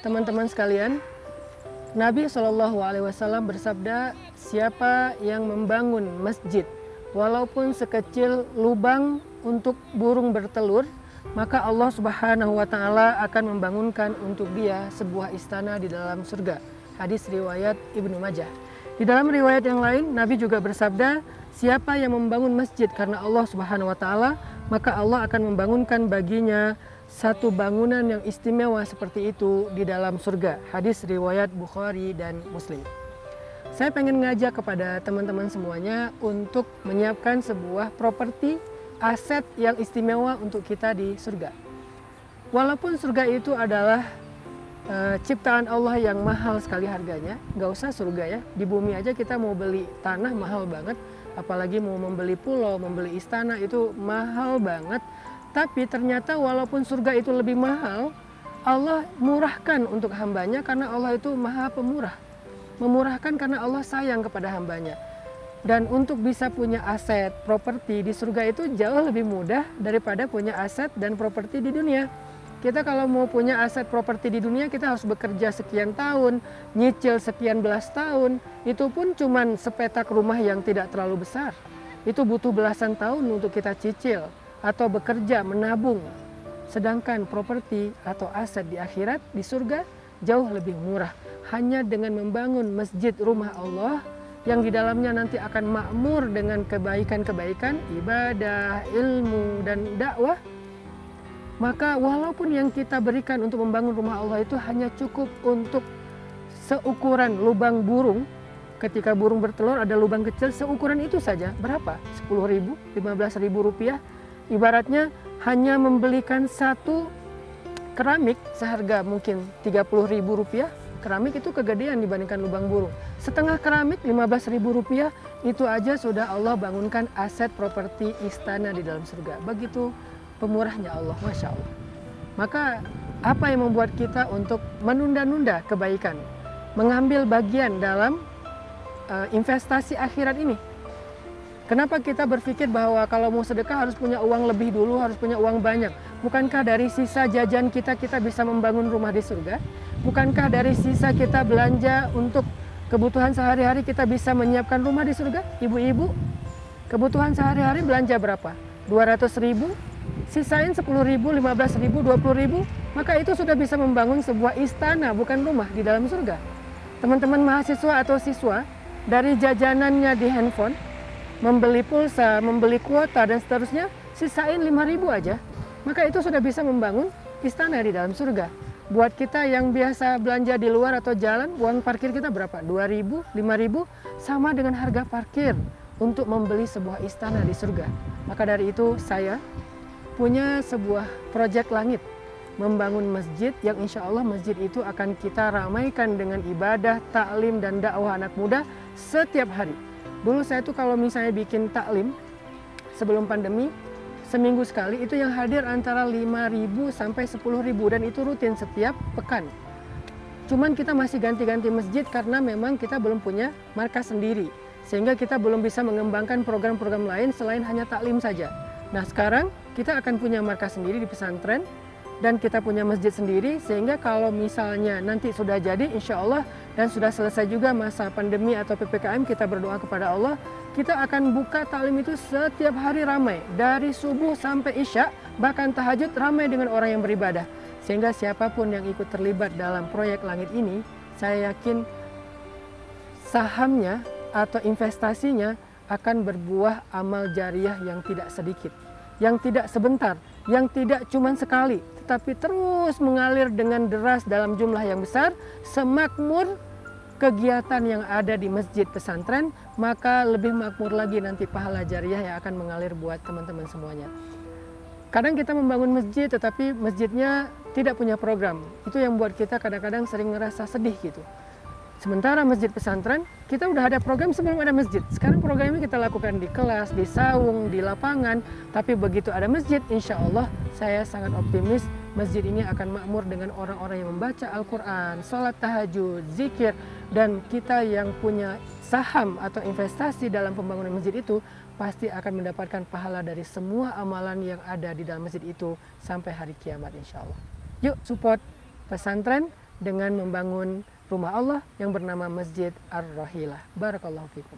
teman-teman sekalian, Nabi SAW bersabda, siapa yang membangun masjid walaupun sekecil lubang untuk burung bertelur, maka Allah Subhanahu wa Ta'ala akan membangunkan untuk dia sebuah istana di dalam surga. Hadis riwayat Ibnu Majah. Di dalam riwayat yang lain, Nabi juga bersabda, siapa yang membangun masjid karena Allah Subhanahu wa Ta'ala, maka Allah akan membangunkan baginya satu bangunan yang istimewa seperti itu di dalam surga. Hadis riwayat Bukhari dan Muslim. Saya pengen ngajak kepada teman-teman semuanya untuk menyiapkan sebuah properti, aset yang istimewa untuk kita di surga. Walaupun surga itu adalah ciptaan Allah yang mahal sekali harganya, nggak usah surga ya, di bumi aja kita mau beli tanah mahal banget, apalagi mau membeli pulau, membeli istana itu mahal banget. Tapi ternyata walaupun surga itu lebih mahal, Allah murahkan untuk hambanya karena Allah itu maha pemurah. Memurahkan karena Allah sayang kepada hambanya. Dan untuk bisa punya aset, properti di surga itu jauh lebih mudah daripada punya aset dan properti di dunia. Kita kalau mau punya aset properti di dunia, kita harus bekerja sekian tahun, nyicil sekian belas tahun. Itu pun cuman sepetak rumah yang tidak terlalu besar. Itu butuh belasan tahun untuk kita cicil atau bekerja menabung. Sedangkan properti atau aset di akhirat, di surga jauh lebih murah. Hanya dengan membangun masjid rumah Allah yang di dalamnya nanti akan makmur dengan kebaikan-kebaikan, ibadah, ilmu, dan dakwah, maka walaupun yang kita berikan untuk membangun rumah Allah itu hanya cukup untuk seukuran lubang burung. Ketika burung bertelur ada lubang kecil seukuran itu saja. Berapa? 10.000, 15.000 rupiah. Ibaratnya hanya membelikan satu keramik seharga mungkin 30.000 rupiah. Keramik itu kegedean dibandingkan lubang burung. Setengah keramik 15.000 rupiah, itu aja sudah Allah bangunkan aset properti istana di dalam surga. Begitu pemurahnya Allah, Masya Allah. Maka apa yang membuat kita untuk menunda-nunda kebaikan? Mengambil bagian dalam investasi akhirat ini. Kenapa kita berpikir bahwa kalau mau sedekah harus punya uang lebih dulu, harus punya uang banyak? Bukankah dari sisa jajan kita bisa membangun rumah di surga? Bukankah dari sisa kita belanja untuk kebutuhan sehari-hari kita bisa menyiapkan rumah di surga? Ibu-ibu, kebutuhan sehari-hari belanja berapa? 200.000, sisain 10.000, 15.000, 20.000, maka itu sudah bisa membangun sebuah istana, bukan rumah di dalam surga. Teman-teman mahasiswa atau siswa, dari jajanannya di handphone, membeli pulsa, membeli kuota, dan seterusnya, sisain 5.000 aja. Maka itu sudah bisa membangun istana di dalam surga. Buat kita yang biasa belanja di luar atau jalan, uang parkir kita berapa? 2.000, 5.000, sama dengan harga parkir untuk membeli sebuah istana di surga. Maka dari itu saya punya sebuah proyek langit, membangun masjid yang insya Allah masjid itu akan kita ramaikan dengan ibadah, taklim, dan dakwah anak muda setiap hari. Dulu saya tuh kalau misalnya bikin taklim sebelum pandemi, seminggu sekali itu yang hadir antara 5.000 sampai 10.000 dan itu rutin setiap pekan. Cuman kita masih ganti-ganti masjid karena memang kita belum punya markas sendiri. Sehingga kita belum bisa mengembangkan program-program lain selain hanya taklim saja. Nah sekarang kita akan punya markas sendiri di pesantren dan kita punya masjid sendiri, sehingga kalau misalnya nanti sudah jadi insya Allah dan sudah selesai juga masa pandemi atau PPKM, kita berdoa kepada Allah, kita akan buka taklim itu setiap hari ramai, dari subuh sampai isya, bahkan tahajud ramai dengan orang yang beribadah. Sehingga siapapun yang ikut terlibat dalam proyek langit ini, saya yakin sahamnya atau investasinya akan berbuah amal jariah yang tidak sedikit, yang tidak sebentar, yang tidak cuma sekali, tetapi terus mengalir dengan deras dalam jumlah yang besar. Semakmur kegiatan yang ada di masjid pesantren, maka lebih makmur lagi nanti pahala jariah yang akan mengalir buat teman-teman semuanya. Kadang kita membangun masjid tetapi masjidnya tidak punya program. Itu yang buat kita kadang-kadang sering ngerasa sedih gitu. Sementara masjid pesantren, kita udah ada program sebelum ada masjid. Sekarang programnya kita lakukan di kelas, di saung, di lapangan. Tapi begitu ada masjid, insya Allah saya sangat optimis masjid ini akan makmur dengan orang-orang yang membaca Al-Quran, sholat tahajud, zikir. Dan kita yang punya saham atau investasi dalam pembangunan masjid itu pasti akan mendapatkan pahala dari semua amalan yang ada di dalam masjid itu sampai hari kiamat insya Allah. Yuk support pesantren dengan membangun rumah Allah yang bernama Masjid Ar-Rahilah. Barakallahu fikum.